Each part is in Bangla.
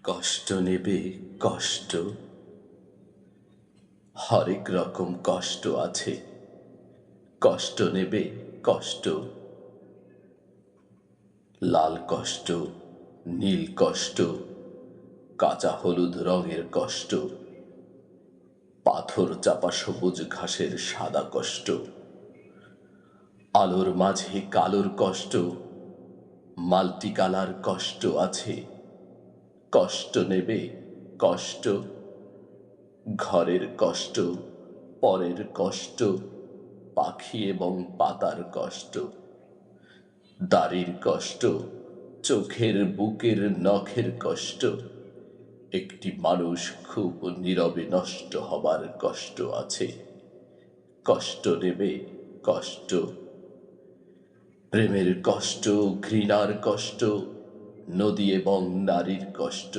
কষ্ট নেবে কষ্ট, হরেক রকম কষ্ট আছে। কষ্ট নেবে কষ্ট, লাল কষ্ট, নীল কষ্ট, কাঁচা হলুদ রঙের কষ্ট, পাথর চাপা সবুজ ঘাসের সাদা কষ্ট, আলোর মাঝে কালোর কষ্ট, মাল্টি কালার কষ্ট আছে। কষ্ট নেবে কষ্ট, ঘরের কষ্ট, পরের কষ্ট, পাখি এবং পাতার কষ্ট, দাড়ির কষ্ট, চোখের বুকের নখের কষ্ট, একটি মানুষ খুব নীরবে নষ্ট হবার কষ্ট আছে। কষ্ট নেবে কষ্ট, প্রেমের কষ্ট, ঘৃণার কষ্ট, নদী এবং নারীর কষ্ট,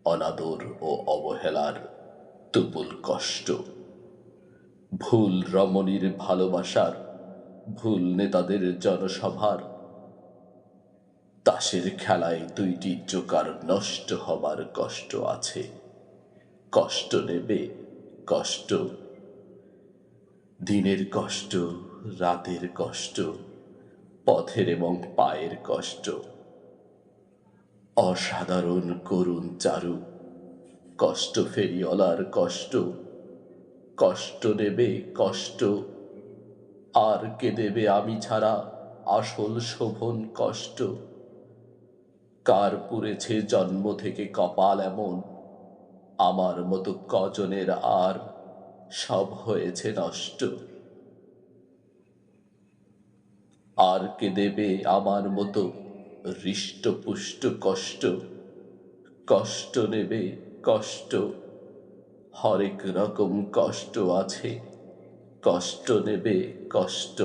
অনাদর ও অবহেলার তুমুল কষ্ট, ভুল রমণীর ভালোবাসার, ভুল নেতাদের জনসভার, তাসের খেলায় দুইটি জোকার নষ্ট হবার কষ্ট আছে। কষ্ট নেবে কষ্ট, দিনের কষ্ট, রাতের কষ্ট, পথের এবং পায়ের কষ্ট, অসাধারণ করুণ চারু, কষ্ট ফেরিওয়ালার কষ্ট। কষ্ট নেবে কষ্ট, আর কে দেবে আমি ছাড়া আসল শোভন কষ্ট। কার পুড়েছে জন্ম থেকে কপাল এমন, আমার মতো কজনের আর সব হয়েছে নষ্ট। আর কে দেবে আমার মতো হৃষ্টপুষ্ট কষ্ট। কষ্ট নেবে কষ্ট, হরেক রকম কষ্ট আছে। কষ্ট নেবে কষ্ট।